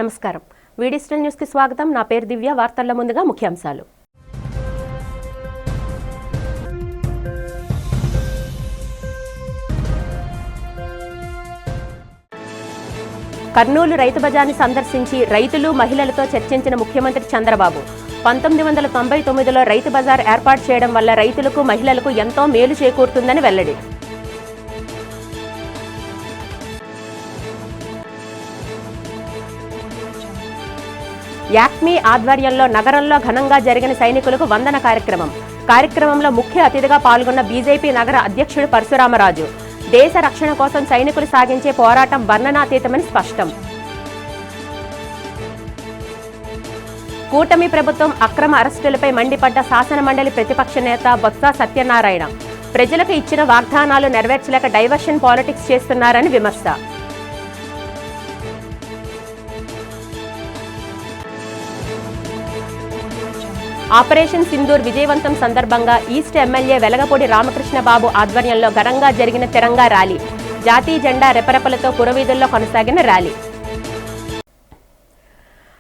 నమస్కారం. వీడిస్టల్ న్యూస్ కి స్వాగతం. నా పేరు దివ్య. వార్తల్లో ముందుగా ముఖ్యాంశాలు. కర్నూలు రైతు బజార్ని సందర్శించి రైతులు మహిళలతో చర్చించిన ముఖ్యమంత్రి చంద్రబాబు 1999లో రైతు బజార్ ఏర్పాటు చేయడం వల్ల రైతులకు మహిళలకు ఎంతో మేలు చేకూరుతుందని వెల్లడి. యాక్మీ ఆధ్వర్యంలో నగరంలో ఘనంగా జరిగిన సైనికులకు వందన కార్యక్రమంలో ముఖ్య అతిథిగా పాల్గొన్న బీజేపీ నగర అధ్యక్షుడు పరశురామరాజు దేశ రక్షణ కోసం సైనికులు సాగించే పోరాటం వర్ణనాతీతమని స్పష్టం. కూటమి ప్రభుత్వం అక్రమ అరెస్టులపై మండిపడ్డ శాసనమండలి ప్రతిపక్ష నేత బొత్స సత్యనారాయణ ప్రజలకు ఇచ్చిన వాగ్దానాలు నెరవేర్చలేక డైవర్షన్ పాలిటిక్స్ చేస్తున్నారని విమర్శ. ఆపరేషన్ సింధూర్ విజయవంతం సందర్భంగా ఈస్ట్ ఎమ్మెల్యే వెలగపూడి రామకృష్ణ బాబు ఆధ్వర్యంలో ఘనంగా జరిగిన తిరంగా ర్యాలీ. జాతీయ జెండా రెపరెపలతో పురవీధుల్లో కొనసాగిన ర్యాలీ.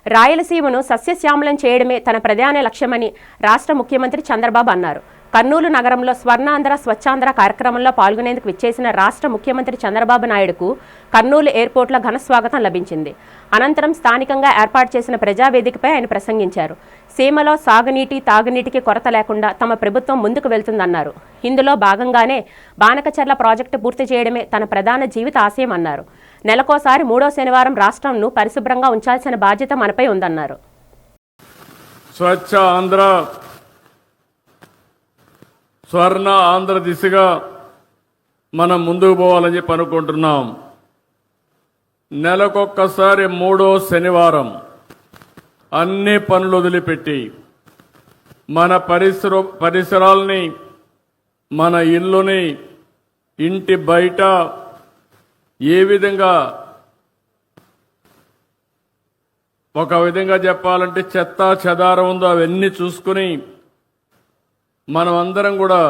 రాయలసీమను సస్యశ్యామలం చేయడమే తన ప్రధాన లక్ష్యమని రాష్ట్ర ముఖ్యమంత్రి చంద్రబాబు అన్నారు. కర్నూలు నగరంలో స్వర్ణాంధ్ర స్వచ్ఛాంధ్ర కార్యక్రమంలో పాల్గొనేందుకు విచ్చేసిన రాష్ట్ర ముఖ్యమంత్రి చంద్రబాబు నాయుడుకు కర్నూలు ఎయిర్పోర్ట్లో ఘన స్వాగతం లభించింది. అనంతరం స్థానికంగా ఏర్పాటు చేసిన ప్రజావేదికపై ఆయన ప్రసంగించారు. సీమలో సాగునీటి తాగునీటికి కొరత లేకుండా తమ ప్రభుత్వం ముందుకు వెళ్తుందన్నారు. ఇందులో భాగంగానే బానకచర్ల ప్రాజెక్టు పూర్తి చేయడమే తన ప్రధాన జీవిత ఆశయం అన్నారు. నెలకోసారి 3వ శనివారం రాష్ట్రంను పరిశుభ్రంగా ఉంచాల్సిన బాధ్యత మనపై ఉందన్నారు. స్వచ్ఛ ఆంధ్ర స్వర్ణ ఆంధ్ర దిశగా మనం ముందుకు పోవాలని చెప్పి అనుకుంటున్నాం. నెలకొక్కసారి 3వ శనివారం అన్ని పనులు వదిలిపెట్టి మన పరిసరాల్ని, మన ఇల్లుని, ఇంటి బయట ఏ విధంగా ఒక విధంగా చెప్పాలంటే చెత్త చెదారం ఉందో అవన్నీ చూసుకుని మనం అందరం కూడా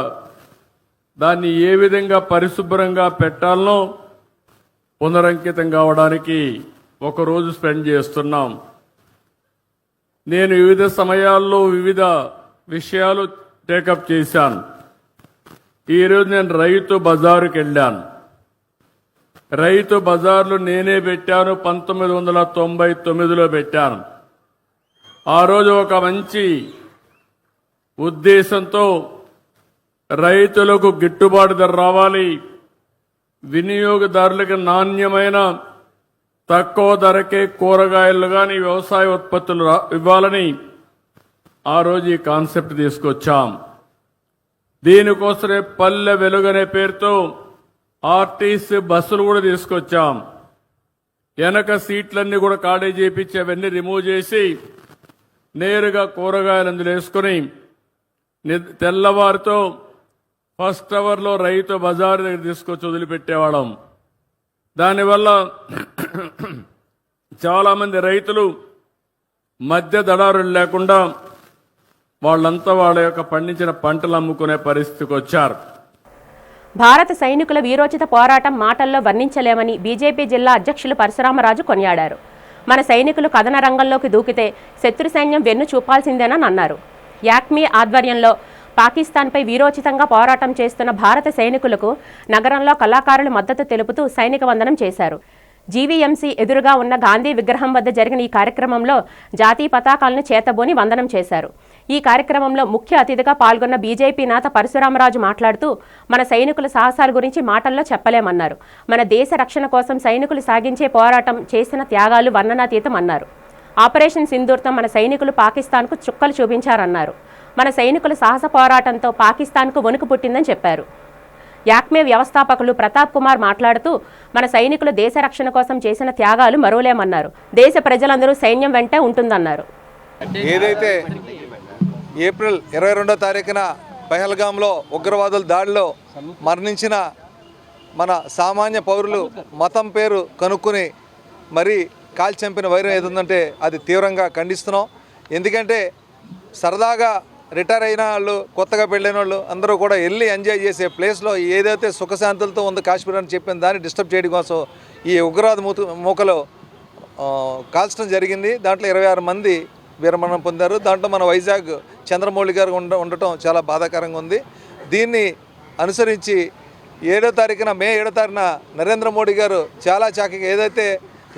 దాన్ని ఏ విధంగా పరిశుభ్రంగా పెట్టాలనో పునరంకితం కావడానికి ఒకరోజు స్పెండ్ చేస్తున్నాం. నేను వివిధ సమయాల్లో వివిధ విషయాలు టేకప్ చేశాను. ఈరోజు నేను రైతు బజారుకి వెళ్ళాను. రైతు బజార్లు నేనే పెట్టాను. 1999లో పెట్టాను. ఆ రోజు ఒక మంచి ఉద్దేశంతో రైతులకు గిట్టుబాటు ధర రావాలి, వినియోగదారులకు నాణ్యమైన తక్కువ ధరకే కూరగాయలు కానీ వ్యవసాయ ఉత్పత్తులు ఇవ్వాలని ఆ రోజు ఈ కాన్సెప్ట్ తీసుకొచ్చాం. దీనికోసమే పల్లె వెలుగనే పేరుతో ఆర్టీసీ బస్సులు కూడా తీసుకొచ్చాం. వెనక సీట్లన్నీ కూడా ఖాళీ చేపించి అవన్నీ రిమూవ్ చేసి నేరుగా కూరగాయలు అందులో వేసుకుని తెల్లవారితో ఫస్ట్ అవర్లో రైతు బజారు దగ్గర తీసుకొచ్చి వదిలిపెట్టేవాళ్ళం. దానివల్ల చాలామంది రైతులు మధ్య దళారులు లేకుండా వాళ్ళంతా వాళ్ళ యొక్క పండించిన పంటలు అమ్ముకునే పరిస్థితికి వచ్చారు. భారత సైనికుల వీరోచిత పోరాటం మాటల్లో వర్ణించలేమని బీజేపీ జిల్లా అధ్యక్షులు పరశురామరాజు కొనియాడారు. మన సైనికులు కథన రంగంలోకి దూకితే శత్రు సైన్యం వెన్ను చూపాల్సిందేనని అన్నారు. యాక్మీ ఆధ్వర్యంలో పాకిస్తాన్పై వీరోచితంగా పోరాటం చేస్తున్న భారత సైనికులకు నగరంలో కళాకారులు మద్దతు తెలుపుతూ సైనిక వందనం చేశారు. జీవీఎంసీ ఎదురుగా ఉన్న గాంధీ విగ్రహం వద్ద జరిగిన ఈ కార్యక్రమంలో జాతీయ పతాకాలను చేతబోని వందనం చేశారు. ఈ కార్యక్రమంలో ముఖ్య అతిథిగా పాల్గొన్న బీజేపీ నేత పరశురామరాజు మాట్లాడుతూ మన సైనికుల సాహసాల గురించి మాటల్లో చెప్పలేమన్నారు. మన దేశ రక్షణ కోసం సైనికులు సాగించే పోరాటం, చేసిన త్యాగాలు వర్ణనాతీతం అన్నారు. ఆపరేషన్ సింధూర్తో మన సైనికులు పాకిస్తాన్కు చుక్కలు చూపించారన్నారు. మన సైనికుల సాహస పోరాటంతో పాకిస్తాన్కు వణుకు పుట్టిందని చెప్పారు. యాక్మే వ్యవస్థాపకులు ప్రతాప్ కుమార్ మాట్లాడుతూ మన సైనికులు దేశ రక్షణ కోసం చేసిన త్యాగాలు మరువలేమన్నారు. దేశ ప్రజలందరూ సైన్యం వెంటే ఉంటుందన్నారు. ఏదైతే ఏప్రిల్ 22వ తారీఖున పహల్గాంలో ఉగ్రవాదుల దాడిలో మరణించిన మన సామాన్య పౌరులు మతం పేరు కనుక్కుని మరీ కాల్చంపిన వైరం ఏదుందంటే అది తీవ్రంగా ఖండిస్తున్నాం. ఎందుకంటే సరదాగా రిటైర్ అయిన వాళ్ళు, కొత్తగా పెళ్ళైన వాళ్ళు అందరూ కూడా వెళ్ళి ఎంజాయ్ చేసే ప్లేస్లో ఏదైతే సుఖశాంతులతో ఉందో కాశ్మీర్ అని చెప్పిన దాన్ని డిస్టర్బ్ చేయడం కోసం ఈ ఉగ్రవాద మూకలు కాల్చడం జరిగింది. దాంట్లో 26 మంది వీరమరణం పొందారు. దాంట్లో మన వైజాగ్ చంద్రమౌళి గారు ఉండటం చాలా బాధాకరంగా ఉంది. దీన్ని అనుసరించి మే 7వ తారీఖున నరేంద్ర మోడీ గారు చాలా చాకగా ఏదైతే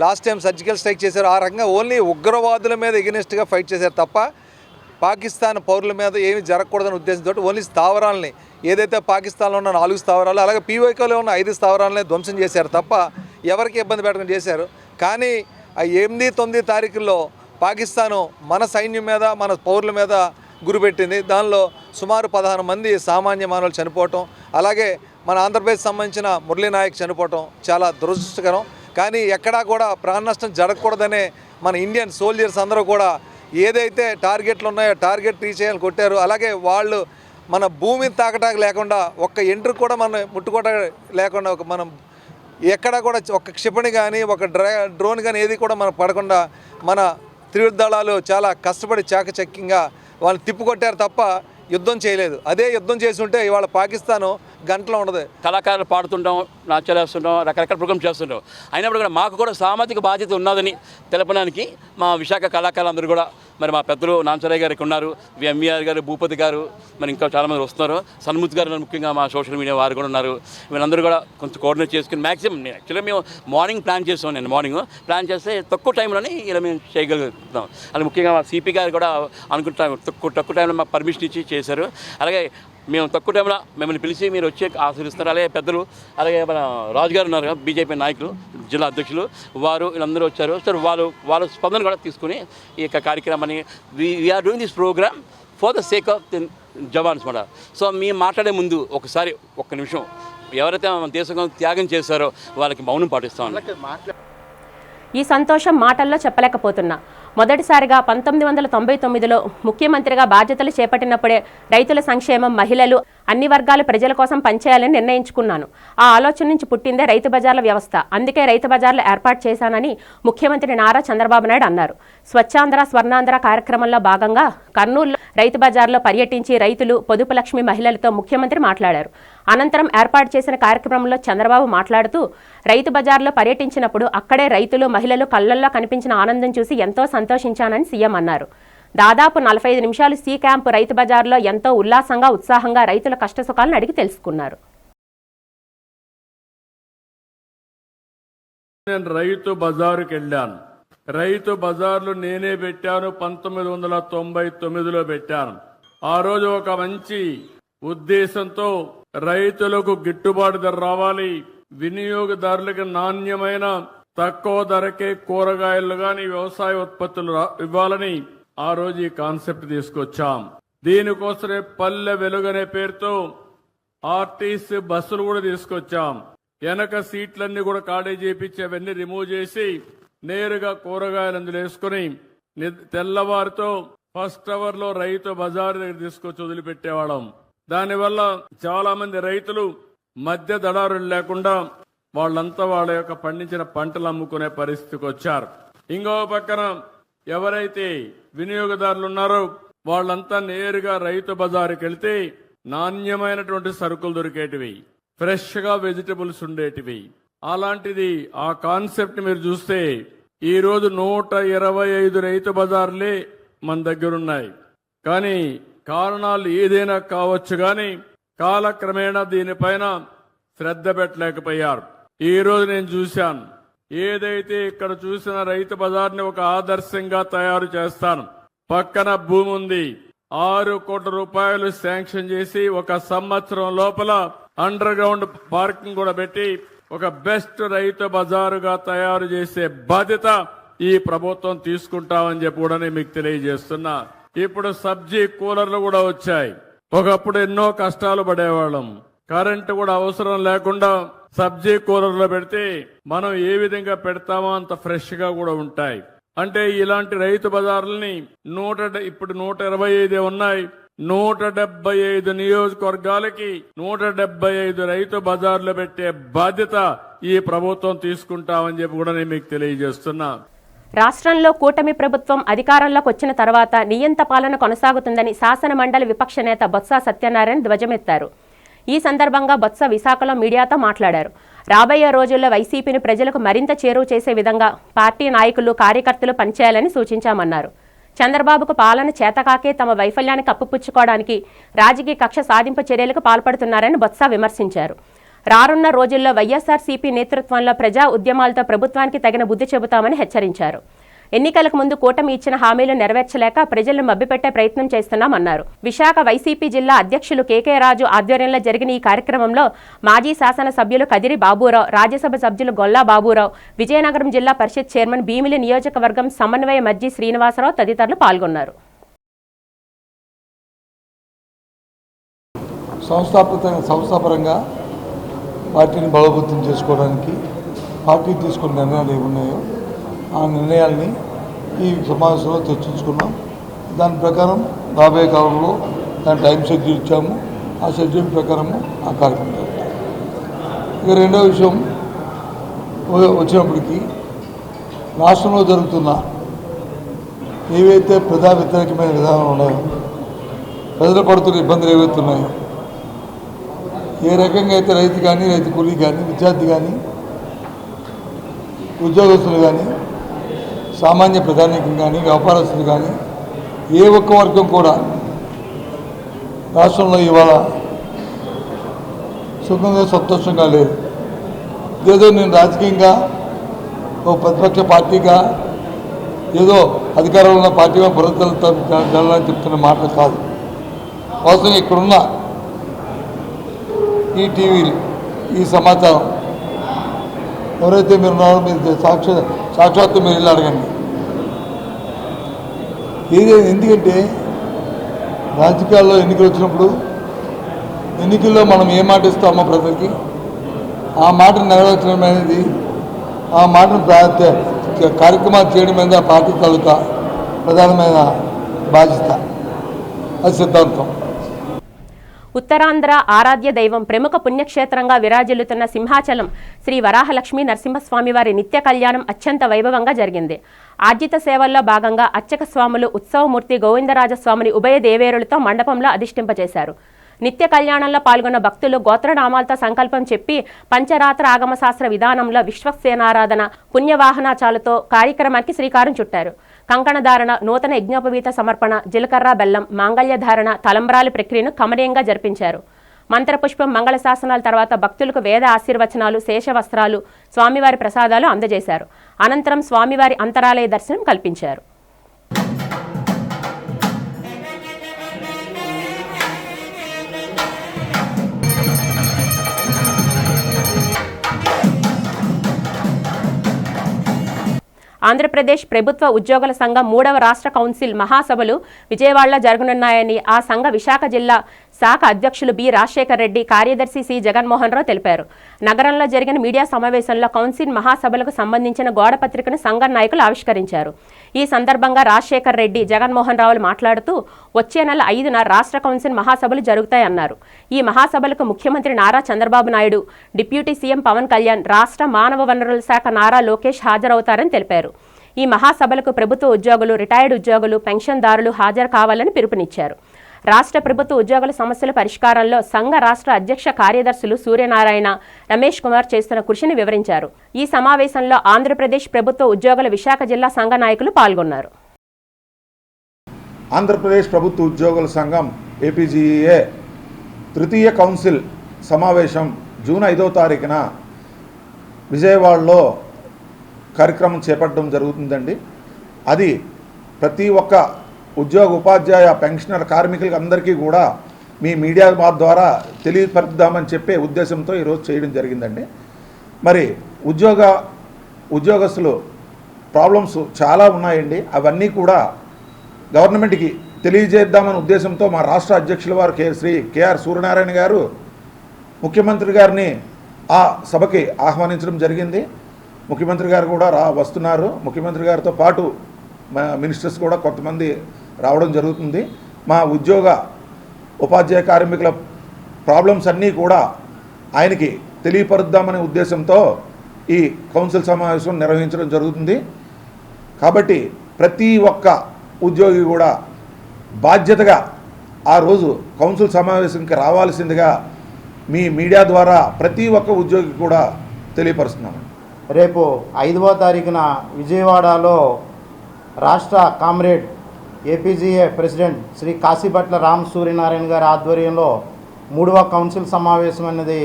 లాస్ట్ టైం సర్జికల్ స్ట్రైక్ చేశారో ఆ రకంగా ఓన్లీ ఉగ్రవాదుల మీద ఎగెనిస్ట్గా ఫైట్ చేశారు తప్ప పాకిస్తాన్ పౌరుల మీద ఏమీ జరగకూడదనే ఉద్దేశంతో ఓన్లీ స్థావరాలని ఏదైతే పాకిస్తాన్లో ఉన్న 4 స్థావరాలు అలాగే పీఓకేలో ఉన్న 5 స్థావరాలనే ధ్వంసం చేశారు తప్ప ఎవరికి ఇబ్బంది పెట్టకుండా చేశారు. కానీ ఆ 8, 9 తారీఖుల్లో పాకిస్తాను మన సైన్యం మీద మన పౌరుల మీద గురిపెట్టింది. దానిలో సుమారు 16 మంది సామాన్య మానవులు చనిపోవటం, అలాగే మన ఆంధ్రప్రదేశ్ సంబంధించిన మురళీ నాయక్ చనిపోవటం చాలా దురదృష్టకరం. కానీ ఎక్కడా కూడా ప్రాణ నష్టం జరగకూడదనే మన ఇండియన్ సోల్జర్స్ అందరూ కూడా ఏదైతే టార్గెట్లు ఉన్నాయో టార్గెట్ రీచ్ చేయాలని కొట్టారు. అలాగే వాళ్ళు మన భూమిని తాకటానికి లేకుండా ఒక్క ఎంట్రీ కూడా మనం ముట్టుకోట లేకుండా మనం ఎక్కడా కూడా ఒక క్షిపణి కానీ ఒక డ్రోన్ కానీ ఏది కూడా మనం పడకుండా మన త్రివిధ దళాలు చాలా కష్టపడి చాకచక్యంగా వాళ్ళని తిప్పుకొట్టారు తప్ప యుద్ధం చేయలేదు. అదే యుద్ధం చేసి ఉంటే ఇవాళ పాకిస్తాను గంటలో ఉండదు. కళాకారులు పాడుతుంటాం, నాట్యాలు వేస్తుంటాం, రకరకాల ప్రోగ్రామ్ చేస్తుంటాం. అయినప్పుడు కూడా మాకు కూడా సామాజిక బాధ్యత ఉన్నదని తెలపడానికి మా విశాఖ కళాకారులందరూ కూడా మరి మా పెద్దలు నాంచరయ్య గారికి ఉన్నారు, ఎంవీఆర్ గారు, భూపతి గారు, మరి ఇంకా చాలామంది వస్తున్నారు. సన్ముత్ గారు ముఖ్యంగా మా సోషల్ మీడియా వారు కూడా ఉన్నారు. వీళ్ళందరూ కూడా కొంచెం కోఆర్డినేట్ చేసుకుని మ్యాక్సిమం యాక్చువల్గా మేము మార్నింగ్ ప్లాన్ చేస్తాం. నేను మార్నింగ్ ప్లాన్ చేస్తే తక్కువ టైంలోనే ఇలా మేము చేయగలుగుతాం. అది ముఖ్యంగా మా సిపి గారు కూడా అనుకుంటాం తక్కువ టైంలో మాకు పర్మిషన్ ఇచ్చి చేశారు. అలాగే మేము తక్కువ టైంలో మిమ్మల్ని పిలిచి మీరు వచ్చి ఆశీర్వదిస్తారు. అలాగే పెద్దలు, అలాగే మన రాజుగారు ఉన్నారు బీజేపీ నాయకులు, జిల్లా అధ్యక్షులు, వారు వీళ్ళందరూ వచ్చారు. సార్ వాళ్ళ స్పందన కూడా తీసుకుని ఈ యొక్క కార్యక్రమాన్ని we're doing this programme for the sake of the jawans మాట. సో మేము మాట్లాడే ముందు ఒకసారి ఒక్క నిమిషం ఎవరైతే మన దేశం త్యాగం చేశారో వాళ్ళకి మౌనం పాటిస్తాం. ఈ సంతోషం మాటల్లో చెప్పలేకపోతున్నా. మొదటిసారిగా 1999లో ముఖ్యమంత్రిగా బాధ్యతలు చేపట్టినప్పుడే రైతుల సంక్షేమం, మహిళలు, అన్ని వర్గాల ప్రజల కోసం పనిచేయాలని నిర్ణయించుకున్నాను. ఆ ఆలోచన నుంచి పుట్టిందే రైతు బజార్ల వ్యవస్థ. అందుకే రైతు బజార్లు ఏర్పాటు చేశానని ముఖ్యమంత్రి నారా చంద్రబాబు నాయుడు అన్నారు. స్వచ్ఛాంధ్ర స్వర్ణాంధ్ర కార్యక్రమంలో భాగంగా కర్నూలులో రైతు బజార్లో పర్యటించి రైతులు, పొదుపు లక్ష్మి మహిళలతో ముఖ్యమంత్రి మాట్లాడారు. అనంతరం ఏర్పాటు చేసిన కార్యక్రమంలో చంద్రబాబు మాట్లాడుతూ రైతు బజార్లో పర్యటించినప్పుడు అక్కడే రైతులు, మహిళలు కళ్ళల్లో కనిపించిన ఆనందం చూసి ఎంతో సంతోషించానని సీఎం అన్నారు. దాదాపు 45 నిమిషాలు సి క్యాంపు రైతు బజార్లో ఎంతో ఉల్లాసంగా, ఉత్సాహంగా రైతుల కష్టసుఖాలను అడిగి తెలుసుకున్నారు. నేను రైతు బజారుకి వెళ్ళాను. రైతు బజార్లు నేనే పెట్టాను. 1999లో పెట్టాను. ఆ రోజు ఒక మంచి ఉద్దేశంతో రైతులకు గిట్టుబాటు ధర రావాలి, వినియోగదారులకు నాణ్యమైన తక్కువ ధరకే కూరగాయలు గాని వ్యవసాయ ఉత్పత్తులు ఇవ్వాలని ఆ రోజు ఈ కాన్సెప్ట్ తీసుకొచ్చాం. దీనికోసమే పల్లె వెలుగనే పేరుతో ఆర్టీసీ బస్సులు కూడా తీసుకొచ్చాం. వెనక సీట్లన్నీ కూడా ఖాళీ చేపించి అవన్నీ రిమూవ్ చేసి నేరుగా కూరగాయలు అందులో వేసుకుని తెల్లవారితో ఫస్ట్ అవర్ లో రైతు బజారు దగ్గర తీసుకొచ్చి వదిలిపెట్టేవాళ్ళం. దానివల్ల చాలా మంది రైతులు మధ్య దళారులు లేకుండా వాళ్ళంతా వాళ్ళ యొక్క పండించిన పంటలు అమ్ముకునే పరిస్థితికి వచ్చారు. ఇంకో పక్కన ఎవరైతే వినియోగదారులు ఉన్నారో వాళ్ళంతా నేరుగా రైతు బజారుకి వెళ్తే నాణ్యమైనటువంటి సరుకులు దొరికేటివి, ఫ్రెష్ గా వెజిటబుల్స్ ఉండేటివి. అలాంటిది ఆ కాన్సెప్ట్ మీరు చూస్తే ఈ రోజు 125 రైతు బజార్లే మన దగ్గరున్నాయి. కానీ కారణాలు ఏదైనా కావచ్చు, కానీ కాలక్రమేణా దీనిపైన శ్రద్ధ పెట్టలేకపోయారు. ఈ రోజు నేను చూశాను, ఏదైతే ఇక్కడ చూసిన రైతు బజార్ని ఒక ఆదర్శంగా తయారు చేస్తాను. పక్కన భూమి ఉంది, 6 కోట్ల రూపాయలు శాంక్షన్ చేసి 1 సంవత్సరం లోపల అండర్ గ్రౌండ్ పార్కింగ్ కూడా పెట్టి ఒక బెస్ట్ రైతు బజారుగా తయారు చేసే బాధ్యత ఈ ప్రభుత్వం తీసుకుంటామని చెప్పి కూడా నేను మీకు తెలియజేస్తున్నా. ఇప్పుడు సబ్జీ కూలర్లు కూడా వచ్చాయి. ఒకప్పుడు ఎన్నో కష్టాలు పడేవాళ్ళం. కరెంటు కూడా అవసరం లేకుండా సబ్జీ కూలర్లో పెడితే మనం ఏ విధంగా పెడతామో అంత ఫ్రెష్ గా కూడా ఉంటాయి. అంటే ఇలాంటి రైతు బజార్లని ఇప్పుడు 125 ఉన్నాయి. 175 నియోజకవర్గాలకి 175 రైతు బజార్లు పెట్టే బాధ్యత ఈ ప్రభుత్వం తీసుకుంటామని చెప్పి కూడా నేను మీకు తెలియజేస్తున్నా. రాష్ట్రంలో కూటమి ప్రభుత్వం అధికారంలోకి వచ్చిన తర్వాత నియంత పాలన కొనసాగుతుందని శాసన మండలి విపక్ష నేత బొత్స సత్యనారాయణ ధ్వజమెత్తారు. ఈ సందర్భంగా బొత్స విశాఖలో మీడియాతో మాట్లాడారు. రాబోయే రోజుల్లో వైసీపీని ప్రజలకు మరింత చేరువ చేసే విధంగా పార్టీ నాయకులు, కార్యకర్తలు పనిచేయాలని సూచించామన్నారు. చంద్రబాబుకు పాలన చేతకాకే తమ వైఫల్యాన్ని కప్పిపుచ్చుకోవడానికి రాజకీయ కక్ష సాధింపు చర్యలకు పాల్పడుతున్నారని బొత్స విమర్శించారు. రానున్న రోజుల్లో వైఎస్ఆర్సీపీ నేతృత్వంలో ప్రజా ఉద్యమాలతో ప్రభుత్వానికి తగిన బుద్ధి చెబుతామని హెచ్చరించారు. ఎన్నికలకు ముందు కూటమి ఇచ్చిన హామీలు నెరవేర్చలేక ప్రజలను మభ్యపెట్టే ప్రయత్నం చేస్తున్నామన్నారు. విశాఖ వైసీపీ జిల్లా అధ్యక్షులు కేకే రాజు ఆధ్వర్యంలో జరిగిన ఈ కార్యక్రమంలో మాజీ శాసనసభ్యులు కదిరి బాబురావు, రాజ్యసభ సభ్యులు గొల్లా బాబురావు, విజయనగరం జిల్లా పరిషత్ చైర్మన్ భీమిలి నియోజకవర్గం సమన్వయ మర్జీ శ్రీనివాసరావు తదితరులు పాల్గొన్నారు. సంస్థాపరంగా పార్టీని బలోపేతం చేసుకోవడానికి పార్టీ తీసుకున్న నిర్ణయాలు ఏమున్నాయో ఆ నిర్ణయాల్ని ఈ సమావేశంలో చర్చించుకున్నాం. దాని ప్రకారం రాబోయే కాలంలో దాని టైం షెడ్యూల్ ఇచ్చాము. ఆ షెడ్యూల్ ప్రకారము ఆ కార్యక్రమం జరుగుతాం. ఇక రెండో విషయం వచ్చినప్పటికీ రాష్ట్రంలో జరుగుతున్న ఏవైతే ప్రజా వ్యతిరేకమైన విధానాలు ఉన్నాయో, ప్రజలు పడుతున్న ఇబ్బందులు ఏవైతే ఉన్నాయో, ఏ రకంగా అయితే రైతు కానీ, రైతు కూలీ కానీ, విద్యార్థి కానీ, ఉద్యోగస్తులు కానీ, సామాన్య ప్రధానికం కానీ, వ్యాపారస్తులు కానీ, ఏ ఒక్క వర్గం కూడా రాష్ట్రంలో ఇవాళ సుఖంగా సంతోషంగా లేదు. ఏదో నేను రాజకీయంగా ఓ ప్రతిపక్ష పార్టీగా ఏదో అధికారంలో ఉన్న పార్టీగా బురదలని చెప్తున్న మాటలు కాదు. వాస్తవంగా ఇక్కడున్న ఈ టీవీలు, ఈ సమాచారం ఎవరైతే మీరు ఉన్నారో మీరు సాక్షాత్తు మీరు వెళ్ళి అడగండి. ఎందుకంటే రాజకీయాల్లో ఎన్నికలు వచ్చినప్పుడు ఎన్నికల్లో మనం ఏ మాట ఇస్తామో ప్రజలకి ఆ మాటను నెరవేర్చడం అనేది, ఆ మాటను కార్యక్రమాలు చేయడం మీద ఆ పార్టీ తాలూకా ప్రధానమైన బాధ్యత, అది సిద్ధాంతం. ఉత్తరాంధ్ర ఆరాధ్య దైవం, ప్రముఖ పుణ్యక్షేత్రంగా విరాజిల్లుతున్న సింహాచలం శ్రీ వరాహలక్ష్మీ నరసింహస్వామివారి నిత్య కళ్యాణం అత్యంత వైభవంగా జరిగింది. ఆర్జిత సేవల్లో భాగంగా అర్చక స్వాములు ఉత్సవమూర్తి గోవిందరాజస్వామిని ఉభయ దేవేరులతో మండపంలో అధిష్ఠింపజేశారు. నిత్య కళ్యాణంలో పాల్గొన్న భక్తులు గోత్రనామాలతో సంకల్పం చెప్పి పంచరాత్ర ఆగమశాస్త్ర విధానంలో విశ్వక్సేనారాధన, పుణ్యవాహనాచాలతో కార్యక్రమానికి శ్రీకారం చుట్టారు. కంకణధారణ, నూతన యజ్ఞోపవీత సమర్పణ, జీలకర్ర బెల్లం, మాంగళ్యధారణ, తలంబ్రాల ప్రక్రియను కమనీయంగా జరిపించారు. మంత్రపుష్పం, మంగళ శాసనాల తర్వాత భక్తులకు వేద ఆశీర్వచనాలు, శేషవస్త్రాలు, స్వామివారి ప్రసాదాలు అందజేశారు. అనంతరం స్వామివారి అంతరాలయ దర్శనం కల్పించారు. ఆంధ్రప్రదేశ్ ప్రభుత్వ ఉద్యోగుల సంఘం 3వ రాష్ట్ర కౌన్సిల్ మహాసభలు విజయవాడలో జరగనున్నాయని ఆ సంఘ విశాఖ జిల్లా శాఖ అధ్యక్షులు బి రాజశేఖర్ రెడ్డి, కార్యదర్శి సి జగన్మోహన్ రావు తెలిపారు. నగరంలో జరిగిన మీడియా సమావేశంలో కౌన్సిల్ మహాసభలకు సంబంధించిన గోడపత్రికను సంఘ నాయకులు ఆవిష్కరించారు. ఈ సందర్భంగా రాజశేఖర్ రెడ్డి, జగన్మోహన్ రావులు మాట్లాడుతూ వచ్చే నెల 5న రాష్ట్ర కౌన్సిల్ మహాసభలు జరుగుతాయన్నారు. ఈ మహాసభలకు ముఖ్యమంత్రి నారా చంద్రబాబు నాయుడు, డిప్యూటీ సీఎం పవన్ కళ్యాణ్, రాష్ట్ర మానవ వనరుల శాఖ నారా లోకేష్ హాజరవుతారని తెలిపారు. ఈ మహాసభలకు ప్రభుత్వ ఉద్యోగులు, రిటైర్డ్ ఉద్యోగులు, పెన్షన్దారులు హాజరు కావాలని పిలుపునిచ్చారు. రాష్ట్ర ప్రభుత్వ ఉద్యోగుల సమస్యల పరిష్కారంలో సంఘ రాష్ట్ర అధ్యక్ష కార్యదర్శులు సూర్యనారాయణ, రమేష్ కుమార్ చేస్తున్న కృషిని వివరించారు. ఈ సమావేశంలో ఆంధ్రప్రదేశ్ ప్రభుత్వ ఉద్యోగుల విశాఖ జిల్లా సంఘ నాయకులు పాల్గొన్నారు. ఆంధ్రప్రదేశ్ ప్రభుత్వ ఉద్యోగుల సంఘం ఏపీజీఏ తృతీయ కౌన్సిల్ సమావేశం జూన్ 5వ తారీఖున విజయవాడలో కార్యక్రమం చేపట్టడం జరుగుతుందండి. అది ప్రతి ఒక్క ఉద్యోగ, ఉపాధ్యాయ, పెన్షనర్, కార్మికులకి అందరికీ కూడా మీ మీడియా ద్వారా తెలియపరుద్దామని చెప్పే ఉద్దేశంతో ఈరోజు చేయడం జరిగిందండి. మరి ఉద్యోగస్తులు ప్రాబ్లమ్స్ చాలా ఉన్నాయండి. అవన్నీ కూడా గవర్నమెంట్కి తెలియజేద్దామనే ఉద్దేశంతో మా రాష్ట్ర అధ్యక్షుల వారు శ్రీ కేఆర్ సూర్యనారాయణ గారు ముఖ్యమంత్రి గారిని ఆ సభకి ఆహ్వానించడం జరిగింది. ముఖ్యమంత్రి గారు కూడా వస్తున్నారు. ముఖ్యమంత్రి గారితో పాటు మినిస్టర్స్ కూడా కొంతమంది రావడం జరుగుతుంది. మా ఉపాధ్యాయ కార్మికుల ప్రాబ్లమ్స్ అన్నీ కూడా ఆయనకి తెలియపరుద్దామనే ఉద్దేశంతో ఈ కౌన్సిల్ సమావేశం నిర్వహించడం జరుగుతుంది. కాబట్టి ప్రతి ఒక్క ఉద్యోగి కూడా బాధ్యతగా ఆ రోజు కౌన్సిల్ సమావేశంకి రావాల్సిందిగా మీ మీడియా ద్వారా ప్రతి ఒక్క ఉద్యోగి కూడా తెలియపరుస్తున్నాను. రేపు 5వ తారీఖున విజయవాడలో రాష్ట్ర comrade APGEA president Shri Kasipatla Ram Suryanarayana గారి ఆధ్వర్యంలో 3వ కౌన్సిల్ సమావేశం అనేది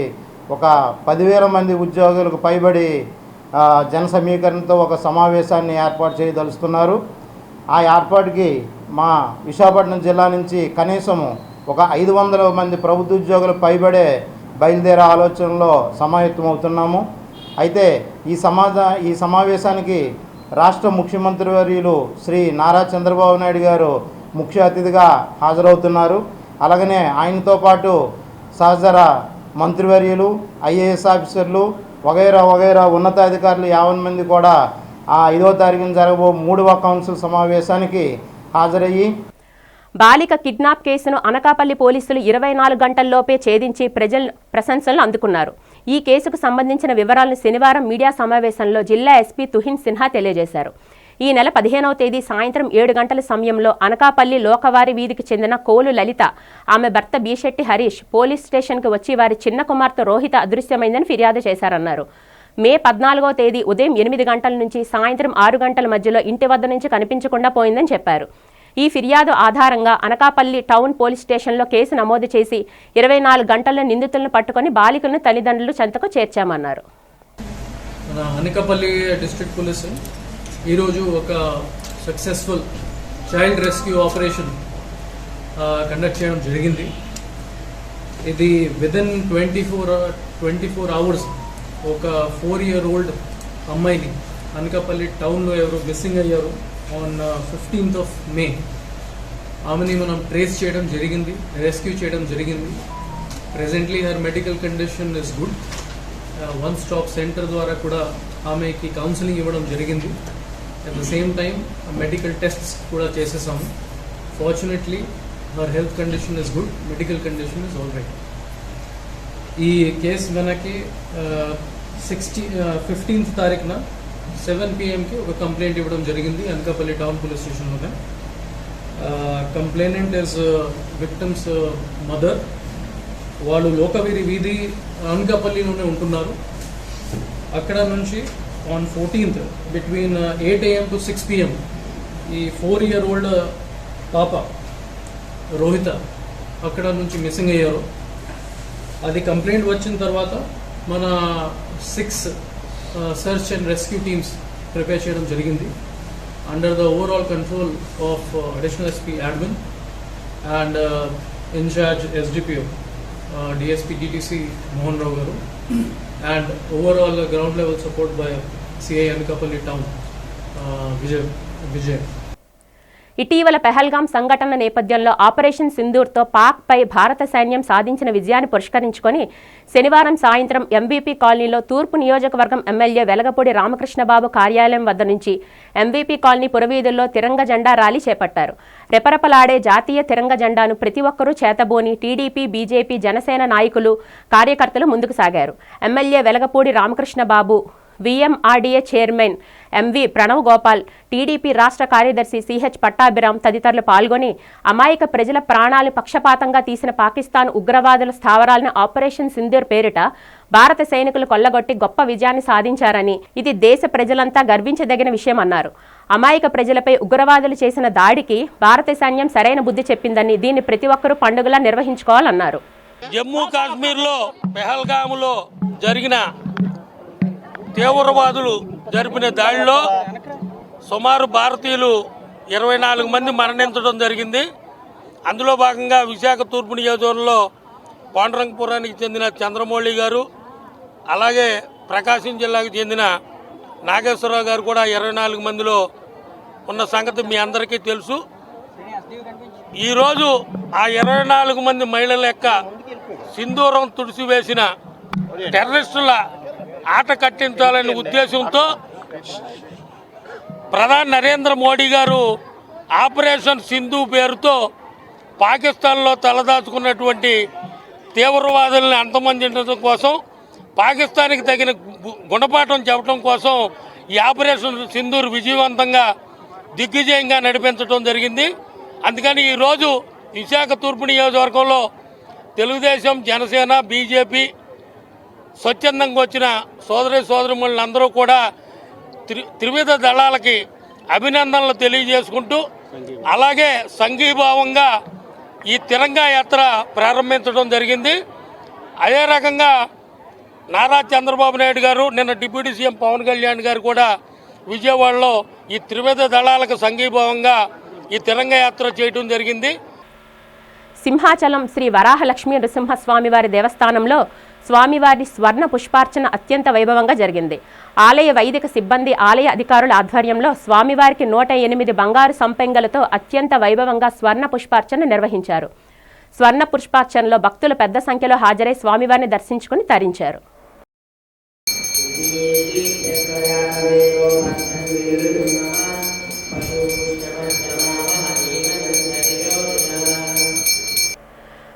ఒక 10,000 మంది ఉద్యోగులకు పైబడి జన సమీకరణతో ఒక సమావేశాన్ని ఏర్పాటు చేయదలుస్తున్నారు. ఆ ఏర్పాటుకి మా విశాఖపట్నం జిల్లా నుంచి కనీసం ఒక 500 మంది ప్రభుత్వ ఉద్యోగులు పైబడే బయలుదేరే ఆలోచనలో సమాయత్తమవుతున్నాము. అయితే ఈ సమావేశానికి రాష్ట్ర ముఖ్యమంత్రి వర్యులు శ్రీ నారా చంద్రబాబు నాయుడు గారు ముఖ్య అతిథిగా హాజరవుతున్నారు. అలాగనే ఆయనతో పాటు సహచర మంత్రివర్యులు, ఐఏఎస్ ఆఫీసర్లు వగైరా ఉన్నతాధికారులు 50 మంది కూడా ఆ 5వ తారీఖున జరగబో 3వ కౌన్సిల్ సమావేశానికి హాజరయ్యి బాలిక కిడ్నాప్ కేసును అనకాపల్లి పోలీసులు 24 గంటల్లోపే ఛేదించి ప్రజల ప్రశంసలను అందుకున్నారు. ఈ కేసుకు సంబంధించిన వివరాలను శనివారం మీడియా సమావేశంలో జిల్లా ఎస్పీ తుహిన్ సిన్హా తెలియజేశారు. ఈ నెల 15వ తేదీ సాయంత్రం 7 గంటల సమయంలో అనకాపల్లి లోకవారి వీధికి చెందిన కోలు లలిత, ఆమె భర్త బీశెట్టి హరీష్ పోలీస్ స్టేషన్కి వచ్చి వారి చిన్న కుమార్తె రోహిత అదృశ్యమైందని ఫిర్యాదు చేశారన్నారు. మే 14వ తేదీ ఉదయం 8 గంటల నుంచి సాయంత్రం 6 గంటల మధ్యలో ఇంటి వద్ద నుంచి కనిపించకుండా పోయిందని చెప్పారు. ఈ ఫిర్యాదు ఆధారంగా అనకాపల్లి టౌన్ పోలీస్ స్టేషన్లో కేసు నమోదు చేసి 24 గంటల్లో నిందితులను పట్టుకొని బాలికలను తల్లిదండ్రులు చెంతకు చేర్చామన్నారు. అనకాపల్లి డిస్ట్రిక్ట్ పోలీస్ ఈరోజు ఒక successful child rescue operation conduct చేయడం జరిగింది. ఇది విదిన్ 24 అవర్స్ ఒక 4-year-old అమ్మాయిని అనకాపల్లి టౌన్లో ఎవరు మిస్సింగ్ అయ్యారు ఆన్ 15th of May. ఆమెని మనం ట్రేస్ చేయడం జరిగింది, రెస్క్యూ చేయడం జరిగింది. Presently her medical condition is good. One stop centre ద్వారా కూడా ఆమెకి కౌన్సిలింగ్ ఇవ్వడం జరిగింది. At the same time medical tests కూడా చేసేసాము. Fortunately her health condition is good, medical condition is all right. ఈ కేసు వెనక్కి 15th తారీఖున 7 PM ఒక కంప్లైంట్ ఇవ్వడం జరిగింది అనకాపల్లి టౌన్ పోలీస్ స్టేషన్లోనే. Complainant is victim's mother. వాళ్ళు లోకవీరి వీధి అనకాపల్లిలోనే ఉంటున్నారు. అక్కడ నుంచి on 14th between 8 AM to 6 PM ఈ 4-year-old పాప రోహిత అక్కడ నుంచి మిస్సింగ్ అయ్యారు. అది కంప్లైంట్ వచ్చిన తర్వాత మన 6 search and rescue teams prepare చేయడం జరిగింది under the overall control of additional SP admin and incharge SDPO DSP DTC Mohan Rao గారు and overall ground level support by CI Anakapalli town Vijay. ఇటీవల పెహల్గాం సంఘటన నేపథ్యంలో ఆపరేషన్ సింధూర్తో పాక్పై భారత సైన్యం సాధించిన విజయాన్ని పురస్కరించుకొని శనివారం సాయంత్రం ఎంవీపీ కాలనీలో తూర్పు నియోజకవర్గం ఎమ్మెల్యే వెలగపూడి రామకృష్ణబాబు కార్యాలయం వద్ద నుంచి ఎంవీపీ కాలనీ పురవీధుల్లో తిరంగ జెండా ర్యాలీ చేపట్టారు. రెపరెపలాడే జాతీయ తిరంగ జెండాను ప్రతి ఒక్కరూ చేతబోని టీడీపీ, బీజేపీ, జనసేన నాయకులు, కార్యకర్తలు ముందుకు సాగారు. MLA Velagapudi Ramakrishnababu, VMRDA chairman MV Pranav Gopal, TDP రాష్ట్ర కార్యదర్శి సిహెచ్ పట్టాభిరామ్ తదితరులు పాల్గొని అమాయక ప్రజల ప్రాణాలు పక్షపాతంగా తీసిన పాకిస్తాన్ ఉగ్రవాదుల స్థావరాలను ఆపరేషన్ సింధూర్ పేరిట భారత సైనికులు కొల్లగొట్టి గొప్ప విజయాన్ని సాధించారని, ఇది దేశ ప్రజలంతా గర్వించదగిన విషయమన్నారు. అమాయక ప్రజలపై ఉగ్రవాదులు చేసిన దాడికి భారత సైన్యం సరైన బుద్ధి చెప్పిందని, దీన్ని ప్రతి ఒక్కరూ పండుగలా నిర్వహించుకోవాలన్నారు. జమ్మూ కాశ్మీర్లో పెహల్గాములో జరిగిన తీవ్రవాదులు జరిపిన దాడిలో సుమారు భారతీయులు 24 మంది మరణించడం జరిగింది. అందులో భాగంగా విశాఖ తూర్పు నియోజకవర్గంలో పాండురంగపురానికి చెందిన చంద్రమౌళి గారు, అలాగే ప్రకాశం జిల్లాకు చెందిన నాగేశ్వరరావు గారు కూడా 24 మందిలో ఉన్న సంగతి మీ అందరికీ తెలుసు. ఈరోజు ఆ 24 మంది మహిళల యొక్క సింధూరం తుడిసివేసిన టెర్రరిస్టుల ఆట కట్టించాలనే ఉద్దేశంతో ప్రధాని నరేంద్ర మోడీ గారు ఆపరేషన్ సింధు పేరుతో పాకిస్తాన్లో తలదాచుకున్నటువంటి తీవ్రవాదుల్ని అంతమొందించడం కోసం, పాకిస్తాన్కి తగిన గుణపాఠం చెప్పడం కోసం ఈ ఆపరేషన్ సింధూర్ విజయవంతంగా దిగ్విజయంగా నడిపించడం జరిగింది. అందుకని ఈరోజు విశాఖ తూర్పు నియోజకవర్గంలో తెలుగుదేశం, జనసేన, బీజేపీ స్వచ్ఛందంగా వచ్చిన సోదరీమణులందరూ కూడా త్రివిధ దళాలకి అభినందనలు తెలియజేసుకుంటూ అలాగే సంఘీభావంగా ఈ తిరంగా యాత్ర ప్రారంభించడం జరిగింది. అదే రకంగా నారా చంద్రబాబు నాయుడు గారు, నిన్న డిప్యూటీ సీఎం పవన్ కళ్యాణ్ గారు కూడా విజయవాడలో ఈ త్రివిధ దళాలకు సంఘీభావంగా ఈ తిరంగా యాత్ర చేయడం జరిగింది. సింహాచలం శ్రీ వరాహలక్ష్మీ నృసింహస్వామివారి దేవస్థానంలో స్వామివారి స్వర్ణ పుష్పార్చన అత్యంత వైభవంగా జరిగింది. ఆలయ వైదిక సిబ్బంది, ఆలయ అధికారుల ఆధ్వర్యంలో స్వామివారికి 108 బంగారు సంపెంగలతో అత్యంత వైభవంగా స్వర్ణ పుష్పార్చన నిర్వహించారు. స్వర్ణ పుష్పార్చనలో భక్తులు పెద్ద సంఖ్యలో హాజరై స్వామివారిని దర్శించుకుని తరించారు.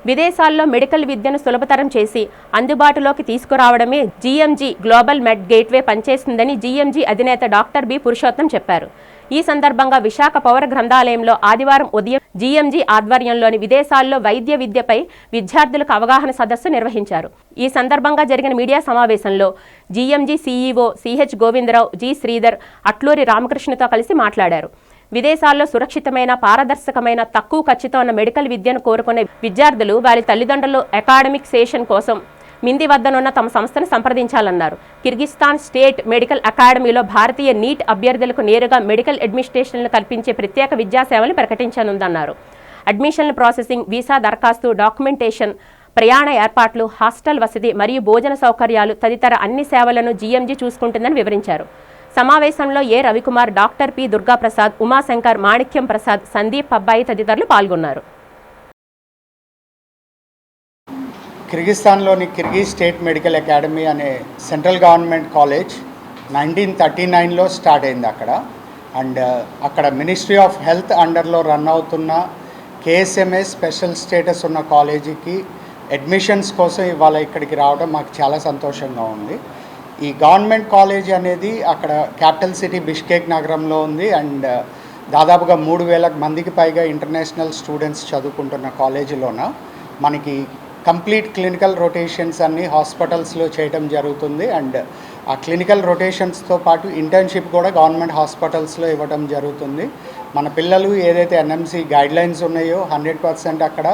విదేశాల్లో మెడికల్ విద్యను సులభతరం చేసి అందుబాటులోకి తీసుకురావడమే జీఎంజీ గ్లోబల్ మెడ్ గేట్వే పనిచేస్తుందని జీఎంజీ అధినేత డాక్టర్ బి పురుషోత్తం చెప్పారు. ఈ సందర్భంగా విశాఖ పౌర గ్రంథాలయంలో ఆదివారం ఉదయం జీఎంజీ ఆధ్వర్యంలోని విదేశాల్లో వైద్య విద్యపై విద్యార్థులకు అవగాహన సదస్సు నిర్వహించారు. ఈ సందర్భంగా జరిగిన మీడియా సమావేశంలో GMG CEO CH Govindarao, G Sridhar, Atluri రామకృష్ణతో కలిసి మాట్లాడారు. విదేశాల్లో సురక్షితమైన, పారదర్శకమైన, తక్కువ ఖర్చుతో ఉన్న మెడికల్ విద్యను కోరుకునే విద్యార్థులు వారి తల్లిదండ్రులు అకాడమిక్ సెషన్ కోసం మింది వద్దనున్న తమ సంస్థను సంప్రదించాలన్నారు. కిర్గిస్థాన్ స్టేట్ మెడికల్ అకాడమీలో భారతీయ నీట్ అభ్యర్థులకు నేరుగా మెడికల్ అడ్మినిస్ట్రేషన్లు కల్పించే ప్రత్యేక విద్యా సేవలు ప్రకటించనుందన్నారు. అడ్మిషన్ల ప్రాసెసింగ్, వీసా దరఖాస్తు, డాక్యుమెంటేషన్, ప్రయాణ ఏర్పాట్లు, హాస్టల్ వసతి మరియు భోజన సౌకర్యాలు తదితర అన్ని సేవలను జీఎంజీ చూసుకుంటుందని వివరించారు. సమావేశంలో ఏ రవికుమార్, డాక్టర్ పి దుర్గాప్రసాద్, ఉమాశంకర్, మాణిక్యం ప్రసాద్, సందీప్ అబ్బాయి తదితరులు పాల్గొన్నారు. కిర్గిస్థాన్లోని కిర్గిజ్ స్టేట్ మెడికల్ అకాడమీ అనే సెంట్రల్ గవర్నమెంట్ కాలేజ్ 1939లో స్టార్ట్ అయింది అండ్ అక్కడ మినిస్ట్రీ ఆఫ్ హెల్త్ అండర్లో రన్ అవుతున్న కేఎస్ఎంఎస్ స్పెషల్ స్టేటస్ ఉన్న కాలేజీకి అడ్మిషన్స్ కోసం ఇవాళ ఇక్కడికి రావడం మాకు చాలా సంతోషంగా ఉంది. ఈ గవర్నమెంట్ కాలేజ్ అనేది అక్కడ క్యాపిటల్ సిటీ బిష్కేక్ నగరంలో ఉంది అండ్ దాదాపుగా 3000 మందికి పైగా ఇంటర్నేషనల్ స్టూడెంట్స్ చదువుకుంటున్న కాలేజీలోన మనకి కంప్లీట్ క్లినికల్ రొటేషన్స్ అన్నీ హాస్పిటల్స్లో చేయడం జరుగుతుంది అండ్ ఆ క్లినికల్ రొటేషన్స్తో పాటు ఇంటర్న్షిప్ కూడా గవర్నమెంట్ హాస్పిటల్స్లో ఇవ్వడం జరుగుతుంది. మన పిల్లలు ఏదైతే ఎన్ఎంసీ గైడ్లైన్స్ ఉన్నాయో 100% అక్కడ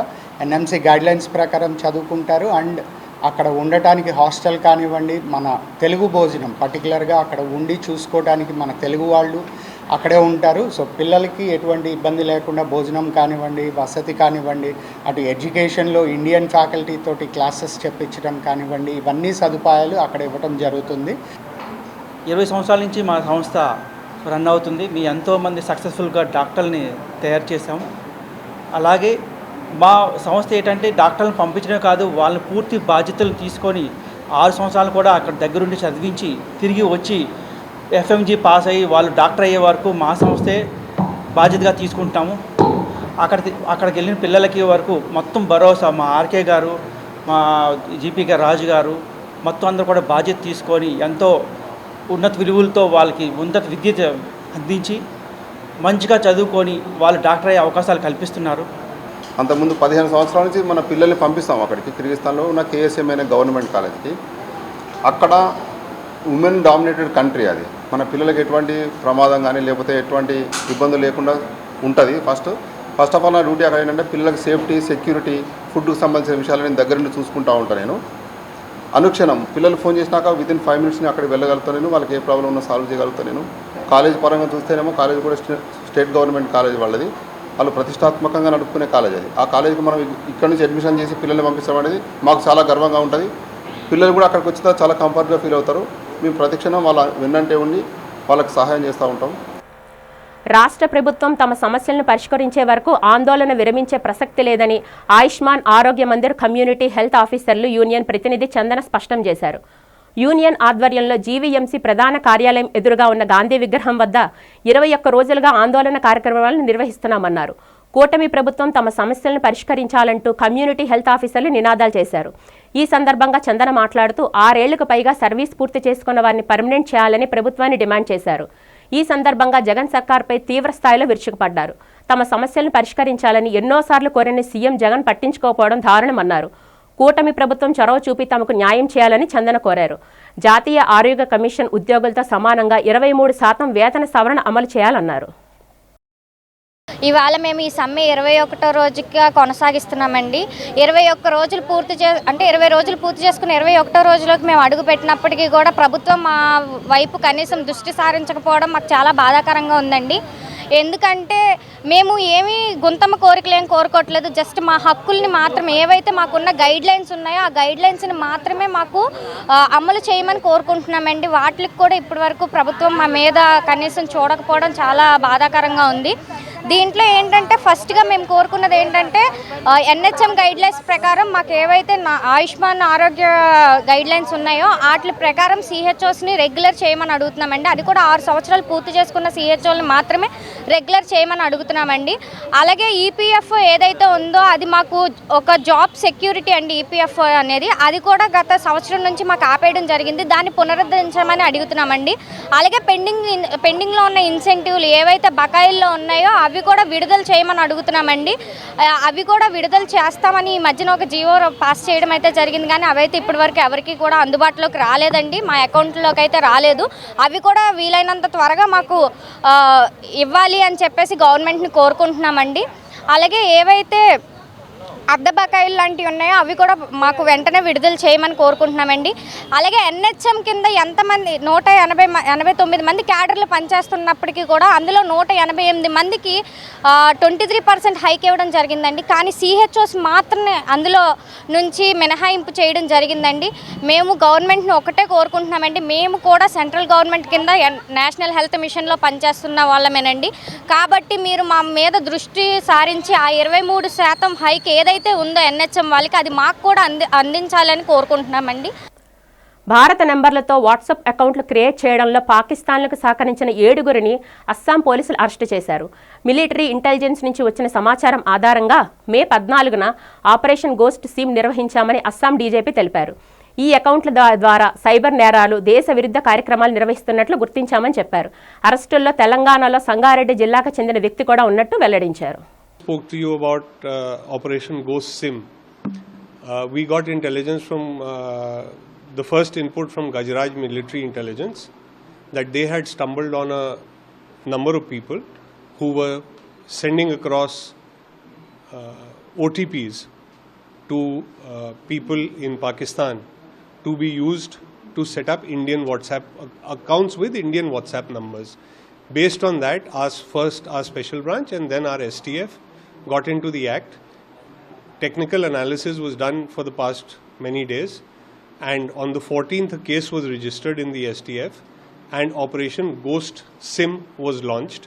ఎన్ఎంసీ గైడ్లైన్స్ ప్రకారం చదువుకుంటారు అండ్ అక్కడ ఉండటానికి హాస్టల్ కానివ్వండి, మన తెలుగు భోజనం పర్టికులర్గా అక్కడ ఉండి చూసుకోవడానికి మన తెలుగు వాళ్ళు అక్కడే ఉంటారు. సో పిల్లలకి ఎటువంటి ఇబ్బంది లేకుండా భోజనం కానివ్వండి, వసతి కానివ్వండి, అటు ఎడ్యుకేషన్లో ఇండియన్ ఫ్యాకల్టీ తోటి క్లాసెస్ చెప్పించడం కానివ్వండి, ఇవన్నీ సదుపాయాలు అక్కడ ఇవ్వడం జరుగుతుంది. 20 సంవత్సరాల నుంచి మా సంస్థ రన్ అవుతుంది. మీ ఎంతోమంది సక్సెస్ఫుల్గా డాక్టర్ని తయారు చేసాం. అలాగే మా సంస్థ ఏంటంటే డాక్టర్లను పంపించడమే కాదు, వాళ్ళని పూర్తి బాధ్యతలు తీసుకొని 6 సంవత్సరాలు కూడా అక్కడ దగ్గరుండి చదివించి తిరిగి వచ్చి ఎఫ్ఎంజీ పాస్ అయ్యి వాళ్ళు డాక్టర్ అయ్యే వరకు మా సంస్థే బాధ్యతగా తీసుకుంటాము. అక్కడికి వెళ్ళిన పిల్లలకి వరకు మొత్తం భరోసా మా ఆర్కే గారు, మా జీపీకే రాజు గారు మొత్తం అందరూ కూడా బాధ్యత తీసుకొని ఎంతో ఉన్నత విలువలతో వాళ్ళకి ఉన్నత విద్య అందించి మంచిగా చదువుకొని వాళ్ళు డాక్టర్ అయ్యే అవకాశాలు కల్పిస్తున్నారు. అంతకుముందు 15 సంవత్సరాల నుంచి మన పిల్లల్ని పంపిస్తాం అక్కడికి, కిర్గిస్థాన్లో ఉన్న కేఎస్ఎం అనే గవర్నమెంట్ కాలేజ్కి. అక్కడ ఉమెన్ డామినేటెడ్ కంట్రీ అది. మన పిల్లలకి ఎటువంటి ప్రమాదం కానీ లేకపోతే ఎటువంటి ఇబ్బందులు లేకుండా ఉంటుంది. ఫస్ట్ ఆఫ్ ఆల్ నా డ్యూటీ అక్కడ ఏంటంటే పిల్లలకి సేఫ్టీ, సెక్యూరిటీ, ఫుడ్కి సంబంధించిన విషయాలు నేను దగ్గర నుండి చూసుకుంటూ ఉంటాను. నేను అనుక్షణం పిల్లలు ఫోన్ చేసినాక వితిన్ 5 minutes అక్కడికి వెళ్ళగలుగుతాను. నేను వాళ్ళకి ఏ ప్రాబ్లం ఉన్నా సాల్వ్ చేయగలుగుతాను. నేను కాలేజ్ పరంగా చూస్తేనేమో కాలేజ్ కూడా స్టేట్ గవర్నమెంట్ కాలేజ్ వాళ్ళది, వాళ్ళు ప్రతిష్టాత్మకంగా నడుపుకునే కాలేజ్ అది. ఆ కాలేజీకి మనం ఇక్కడ నుంచి అడ్మిషన్ చేసి పిల్లల్ని పంపించడం అనేది మాకు చాలా గర్వంగా ఉంటుంది. పిల్లలు కూడా అక్కడికి వచ్చినా చాలా కంఫర్ట్గా ఫీల్ అవుతారు. మేము ప్రతిక్షణం వాళ్ళ వెన్నంటే ఉండి వాళ్ళకి సహాయం చేస్తూ ఉంటాం. రాష్ట్ర ప్రభుత్వం తమ సమస్యలను పరిష్కరించే వరకు ఆందోళన విరమించే ప్రసక్తి లేదని ఆయుష్మాన్ ఆరోగ్య మందిర్ కమ్యూనిటీ హెల్త్ ఆఫీసర్లు యూనియన్ ప్రతినిధి చందన స్పష్టం చేశారు. యూనియన్ ఆధ్వర్యంలో జీవీఎంసీ ప్రధాన కార్యాలయం ఎదురుగా ఉన్న గాంధీ విగ్రహం వద్ద 21 రోజులుగా ఆందోళన కార్యక్రమాలను నిర్వహిస్తున్నామన్నారు. కూటమి ప్రభుత్వం తమ సమస్యలను పరిష్కరించాలంటూ కమ్యూనిటీ హెల్త్ ఆఫీసర్లు నినాదాలు చేశారు. ఈ సందర్భంగా చందన మాట్లాడుతూ 6 ఏళ్లకు పైగా సర్వీస్ పూర్తి చేసుకున్న వారిని పర్మనెంట్ చేయాలని ప్రభుత్వాన్ని డిమాండ్ చేశారు. ఈ సందర్భంగా జగన్ సర్కార్పై తీవ్ర స్థాయిలో విరుచుకుపడ్డారు. తమ సమస్యలను పరిష్కరించాలని ఎన్నోసార్లు కోరిన సీఎం జగన్ పట్టించుకోకపోవడం దారుణమన్నారు. కూటమి ప్రభుత్వం చొరవ చూపి తమకు న్యాయం చేయాలని చందన కోరారు. జాతీయ ఆరోగ్య కమిషన్ ఉద్యోగులతో సమానంగా 23% వేతన సవరణ అమలు చేయాలన్నారు. ఇవాళ మేము ఈ సమ్మె 21వ రోజుగా కొనసాగిస్తున్నామండి. 21 రోజులు అంటే 20 రోజులు పూర్తి చేసుకుని 21వ రోజులోకి మేము అడుగు పెట్టినప్పటికీ కూడా ప్రభుత్వం మా వైపు కనీసం దృష్టి సారించకపోవడం మాకు చాలా బాధాకరంగా ఉందండి. ఎందుకంటే మేము ఏమీ గుంతమ్మ కోరికలేం కోరుకోవట్లేదు. జస్ట్ మా హక్కుల్ని మాత్రమే, ఏవైతే మాకున్న గైడ్ లైన్స్ ఉన్నాయో ఆ గైడ్ లైన్స్ని మాత్రమే మాకు అమలు చేయమని కోరుకుంటున్నామండి. వాటికి కూడా ఇప్పటి వరకు ప్రభుత్వం మా మీద కనీసం చూడకపోవడం చాలా బాధాకరంగా ఉంది. దీంట్లో ఏంటంటే ఫస్ట్గా మేము కోరుకున్నది ఏంటంటే NHM గైడ్ లైన్స్ ప్రకారం మాకు ఏవైతే ఆయుష్మాన్ ఆరోగ్య గైడ్ లైన్స్ ఉన్నాయో వాటి ప్రకారం CHOస్ని రెగ్యులర్ చేయమని అడుగుతున్నామండి. అది కూడా 6 సంవత్సరాలు పూర్తి చేసుకున్న CHOని మాత్రమే రెగ్యులర్ చేయమని అడుగుతున్నామండి. అలాగే EPF ఏదైతే ఉందో అది మాకు ఒక జాబ్ సెక్యూరిటీ అండి. EPF అనేది అది కూడా గత సంవత్సరం నుంచి మాకు ఆపేయడం జరిగింది. దాన్ని పునరుద్ధరించమని అడుగుతున్నామండి. అలాగే పెండింగ్లో ఉన్న ఇన్సెంటివ్లు ఏవైతే బకాయిల్లో ఉన్నాయో అవి కూడా విడుదల చేయమని అడుగుతున్నామండి. అవి కూడా విడుదల చేస్తామని ఈ మధ్యన ఒక జీవో పాస్ చేయడం అయితే జరిగింది, కానీ అవైతే ఇప్పటివరకు ఎవరికి కూడా అందుబాటులోకి రాలేదండి. మా అకౌంట్లోకి అయితే రాలేదు. అవి కూడా వీలైనంత త్వరగా మాకు ఇవ్వాలి అని చెప్పేసి గవర్నమెంట్ని కోరుకుంటున్నామండి. అలాగే ఏవైతే అర్ధ బకాయిలు లాంటివి ఉన్నాయో అవి కూడా మాకు వెంటనే విడుదల చేయమని కోరుకుంటున్నామండి. అలాగే NHM కింద ఎంతమంది 189 మంది క్యాడర్లు పనిచేస్తున్నప్పటికీ కూడా అందులో 188 మందికి 23% హైక్ ఇవ్వడం జరిగిందండి. కానీ CHOస్ మాత్రమే అందులో నుంచి మినహాయింపు చేయడం జరిగిందండి. మేము గవర్నమెంట్ని ఒకటే కోరుకుంటున్నామండి. మేము కూడా సెంట్రల్ గవర్నమెంట్ కింద నేషనల్ హెల్త్ మిషన్లో పనిచేస్తున్న వాళ్ళమేనండి. కాబట్టి మీరు మా మీద దృష్టి సారించి ఆ 23% హైక్ ఏదైతే ఉందో NHM వాళ్ళకి అది మాకు కూడా అందించాలని కోరుకుంటున్నామండి. భారత నెంబర్లతో వాట్సాప్ అకౌంట్లు క్రియేట్ చేయడంలో పాకిస్తాన్లకు సహకరించిన 7గురిని అస్సాం పోలీసులు అరెస్టు చేశారు. మిలిటరీ ఇంటెలిజెన్స్ నుంచి వచ్చిన సమాచారం ఆధారంగా మే 14న ఆపరేషన్ గోస్ట్ సిమ్ నిర్వహించామని అస్సాం డీజీపీ తెలిపారు. ఈ అకౌంట్ల ద్వారా సైబర్ నేరాలు, దేశ విరుద్ధ కార్యక్రమాలు నిర్వహిస్తున్నట్లు గుర్తించామని చెప్పారు. అరెస్టుల్లో తెలంగాణలో సంగారెడ్డి జిల్లాకు చెందిన వ్యక్తి కూడా ఉన్నట్టు వెల్లడించారు. Spoke to you about Operation Ghost Sim. We got intelligence from the first input from Gajraj Military Intelligence that they had stumbled on a number of people who were sending across OTPs to people in Pakistan to be used to set up Indian WhatsApp accounts with Indian WhatsApp numbers. Based on that, our special branch and then our STF got into the act. Technical analysis was done for the past many days, and on the 14th a case was registered in the STF and Operation Ghost Sim was launched.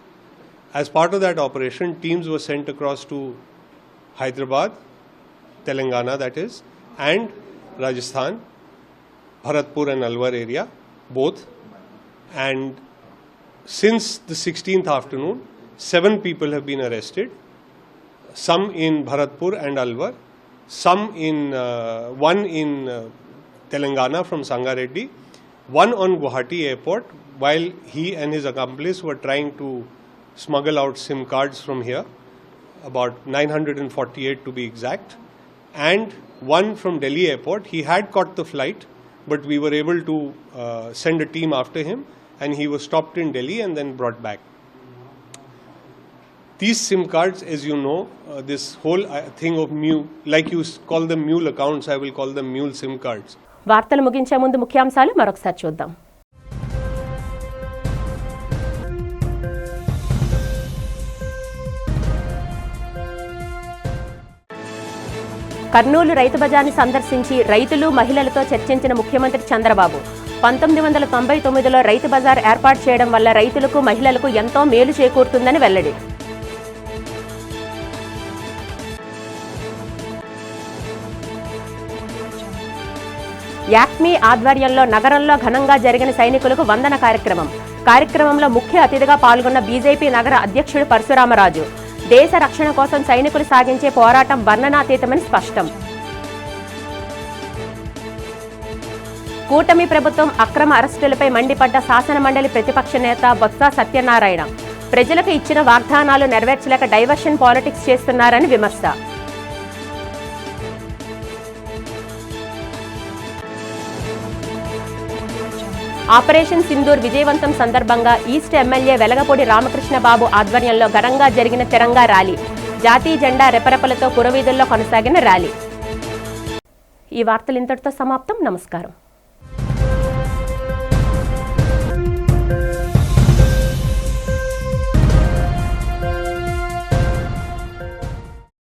As part of that operation, teams were sent across to Hyderabad, Telangana that is, and Rajasthan, Bharatpur and Alwar area both, and since the 16th afternoon 7 people have been arrested. Some in Bharatpur and Alwar, one in Telangana from Sangareddy, one on Guwahati airport while he and his accomplice were trying to smuggle out SIM cards from here, about 948 to be exact, and one from Delhi airport. He had caught the flight, but we were able to send a team after him and he was stopped in Delhi and then brought back. These SIM cards, as you know, this whole thing of mule, like you call them mule accounts, I will call them mule SIM cards. వార్తలు ముగించే ముందు ముఖ్యాంశాలు మరొకసారి చూద్దాం. కర్నూలు రైతు బజార్ని సందర్శించి రైతులు, మహిళలతో చర్చించిన ముఖ్యమంత్రి చంద్రబాబు 1999లో రైతు బజార్ ఏర్పాటు చేయడం వల్ల రైతులకు, మహిళలకు ఎంతో మేలు చేకూరుతుందని వెల్లడి. యాక్మీ ఆధ్వర్యంలో నగరంలో ఘనంగా జరిగిన సైనికులకు వందన కార్యక్రమంలో ముఖ్య అతిథిగా పాల్గొన్న బీజేపీ నగర అధ్యక్షుడు పరశురామరాజు దేశ రక్షణ కోసం సైనికులు సాగించే పోరాటం వర్ణనాతీతమని స్పష్టం. కూటమి ప్రభుత్వం అక్రమ అరెస్టులపై మండిపడ్డ శాసనమండలి ప్రతిపక్ష నేత బొత్స సత్యనారాయణ ప్రజలకు ఇచ్చిన వాగ్దానాలు నెరవేర్చలేక డైవర్షన్ పాలిటిక్స్ చేస్తున్నారని విమర్శ. ఆపరేషన్ సింధూర్ విజయవంతం సందర్భంగా ఈస్ట్ ఎమ్మెల్యే వెలగపూడి రామకృష్ణ బాబు ఆధ్వర్యంలో ఘనంగా జరిగిన తిరంగా ర్యాలీ. జాతీయ జెండా రెపరెపలతో పురవీధుల్లో కొనసాగిన ర్యాలీ. ఈ వార్తలు ఇంతటితో సమాప్తం. నమస్కారం.